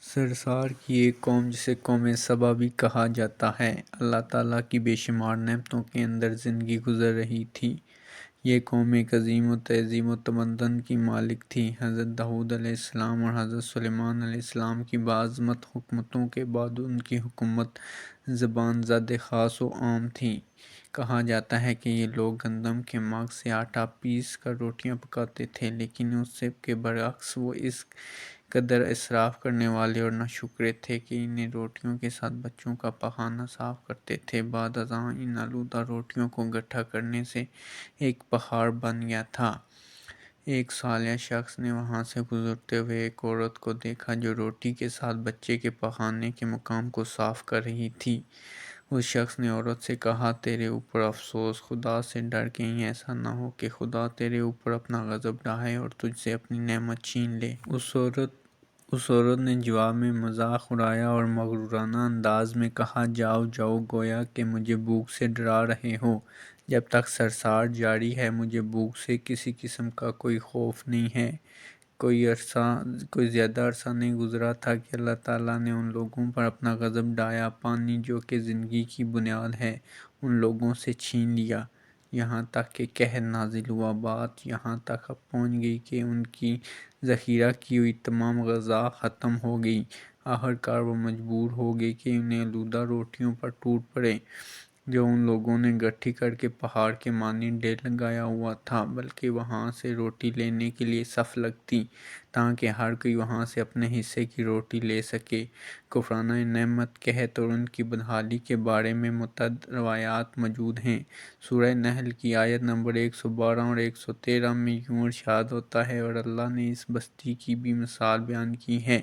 سرسار کی ایک قوم جسے قوم سبا بھی کہا جاتا ہے، اللہ تعالیٰ کی بے شمار نعمتوں کے اندر زندگی گزار رہی تھی۔ یہ قوم ایک عظیم و تہذیب و تمدن کی مالک تھی۔ حضرت داؤد علیہ السلام اور حضرت سلیمان علیہ السلام کی باعظمت حکومتوں کے بعد ان کی حکومت زبان زد خاص و عام تھی۔ کہا جاتا ہے کہ یہ لوگ گندم کے مغز سے آٹا پیس کر روٹیاں پکاتے تھے، لیکن اس سب کے برعکس وہ اس قدر اسراف کرنے والے اور ناشکرے تھے کہ انہیں روٹیوں کے ساتھ بچوں کا پخانہ صاف کرتے تھے۔ بعد ازاں ان آلودہ روٹیوں کو اکٹھا کرنے سے ایک پہاڑ بن گیا تھا۔ ایک صالح شخص نے وہاں سے گزرتے ہوئے ایک عورت کو دیکھا جو روٹی کے ساتھ بچے کے پخانے کے مقام کو صاف کر رہی تھی۔ اس شخص نے عورت سے کہا، تیرے اوپر افسوس، خدا سے ڈر، کہیں ایسا نہ ہو کہ خدا تیرے اوپر اپنا غضب ڈھائے اور تجھ سے اپنی نعمت چھین لے۔ اس عورت نے جواب میں مذاق اڑایا اور مغرورانہ انداز میں کہا، جاؤ جاؤ، گویا کہ مجھے بھوک سے ڈرا رہے ہو۔ جب تک سرسار جاری ہے مجھے بھوک سے کسی قسم کا کوئی خوف نہیں ہے۔ کوئی زیادہ عرصہ نہیں گزرا تھا کہ اللہ تعالیٰ نے ان لوگوں پر اپنا غضب ڈھایا، پانی جو کہ زندگی کی بنیاد ہے ان لوگوں سے چھین لیا، یہاں تک کہ قحط نازل ہوا۔ بات یہاں تک پہنچ گئی کہ ان کی ذخیرہ کی ہوئی تمام غذا ختم ہو گئی۔ آخرکار وہ مجبور ہو گئے کہ انہیں آلودہ روٹیوں پر ٹوٹ پڑے جو ان لوگوں نے اکٹھی کرکے پہاڑ کے مانند ڈھیر لگایا ہوا تھا، بلکہ وہاں سے روٹی لینے کے لیے صف لگتی تاکہ ہر کوئی وہاں سے اپنے حصے کی روٹی لے سکے۔ کفرانہ نعمت، قحط اور ان کی بدحالی کے بارے میں متعدد روایات موجود ہیں۔ سورہ نحل کی آیت نمبر 112 اور 113 میں یوں ارشاد ہوتا ہے، اور اللہ نے اس بستی کی بھی مثال بیان کی ہے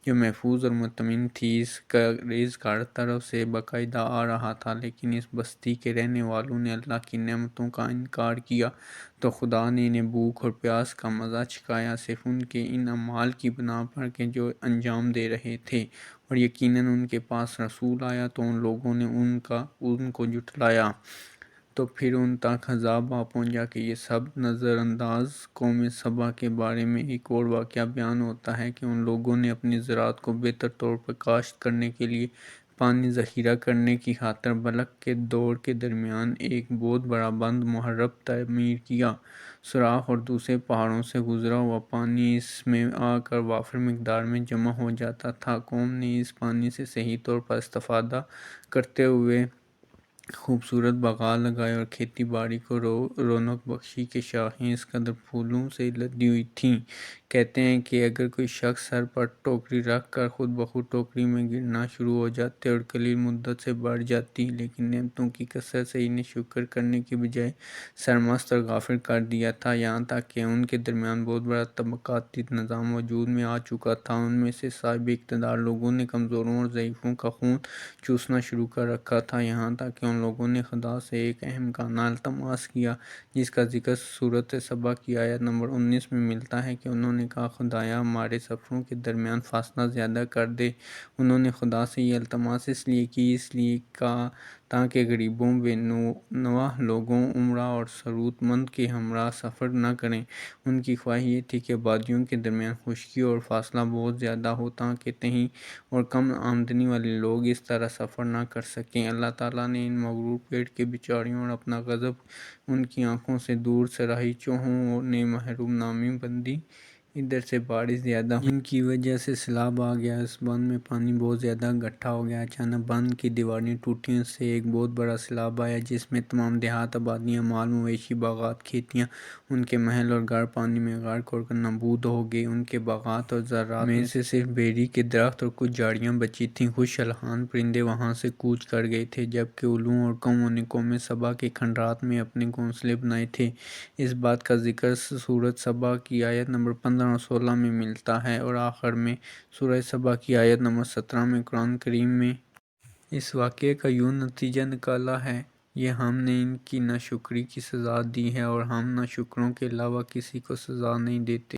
جو محفوظ اور مطمئن تھی، اس کا رزق ہر طرف سے باقاعدہ آ رہا تھا، لیکن اس بستی کے رہنے والوں نے اللہ کی نعمتوں کا انکار کیا تو خدا نے انہیں بھوک اور پیاس کا مزہ چکھایا، صرف ان کے ان اعمال کی بنا پر کہ جو انجام دے رہے تھے، اور یقیناً ان کے پاس رسول آیا تو ان لوگوں نے ان کو جھٹلایا، تو پھر ان تک عذاب آ پہنچا کہ یہ سب نظر انداز۔ قوم سبا کے بارے میں ایک اور واقعہ بیان ہوتا ہے کہ ان لوگوں نے اپنی زراعت کو بہتر طور پر کاشت کرنے کے لیے پانی ذخیرہ کرنے کی خاطر بلخ کے دور کے درمیان ایک بہت بڑا بند محراب تعمیر کیا۔ سوراخ اور دوسرے پہاڑوں سے گزرا ہوا پانی اس میں آ کر وافر مقدار میں جمع ہو جاتا تھا۔ قوم نے اس پانی سے صحیح طور پر استفادہ کرتے ہوئے خوبصورت باغات لگائے اور کھیتی باڑی کو رونق بخشی کہ شاخیں اس قدر پھولوں سے لدی ہوئی تھیں۔ کہتے ہیں کہ اگر کوئی شخص سر پر ٹوکری رکھ کر خود بخود ٹوکری میں گرنا شروع ہو جاتے اور قلیل مدت سے بڑھ جاتی، لیکن نعمتوں کی کثرت سے انہیں شکر کرنے کی بجائے سرمست اور غافل کر دیا تھا، یہاں تک کہ ان کے درمیان بہت بڑا طبقاتی نظام وجود میں آ چکا تھا۔ ان میں سے صاحب اقتدار لوگوں نے کمزوروں اور ضعیفوں کا خون چوسنا شروع کر رکھا تھا، یہاں تک کہ ان لوگوں نے خدا سے ایک احمقانہ التماس کیا جس کا ذکر سورۃ سبا کی آیت نمبر 19 میں ملتا ہے کہ انہوں نے کہا، خدایا ہمارے سفروں کے درمیان فاصلہ زیادہ کر دے۔ انہوں نے خدا سے یہ التماس اس لیے کی تاکہ غریبوں، بے نواح لوگوں، امراء اور ضرورت مند کے ہمراہ سفر نہ کریں۔ ان کی خواہش یہ تھی کہ وادیوں کے درمیان خشکی اور فاصلہ بہت زیادہ ہو تاکہ تہیں اور کم آمدنی والے لوگ اس طرح سفر نہ کر سکیں۔ اللہ تعالیٰ نے ان مغرور پیٹ کے بیچاریوں اور اپنا غضب ان کی آنکھوں سے دور سراہی چوہوں نے محروم نامی بندی۔ ادھر سے بارش زیادہ ہونے کی وجہ سے سیلاب آ گیا، اس بند میں پانی بہت زیادہ اکٹھا ہو گیا۔ اچانک بند کی دیواریں ٹوٹیں، اس سے ایک بہت بڑا سیلاب آیا جس میں تمام دیہات، آبادیاں، مال مویشی، باغات، کھیتیاں، ان کے محل اور گھر پانی میں غرق ہو کر نابود ہو گئے۔ ان کے باغات اور زراعت میں سے صرف بیری کے درخت اور کچھ جھاڑیاں بچی تھیں۔ خوش الحال پرندے وہاں سے کوچ کر گئے تھے، جبکہ الوں اور کووں نے قوم سبا کے کھنڈرات میں اپنے گھونسلے بنائے تھے۔ اس بات کا ذکر سورۃ سبا کی آیت نمبر 15 اور 16 میں ملتا ہے، اور آخر میں سورہ سبا کی آیت نمبر 17 میں قرآن کریم میں اس واقعے کا یوں نتیجہ نکالا ہے، یہ ہم نے ان کی ناشکری کی سزا دی ہے اور ہم ناشکروں کے علاوہ کسی کو سزا نہیں دیتے۔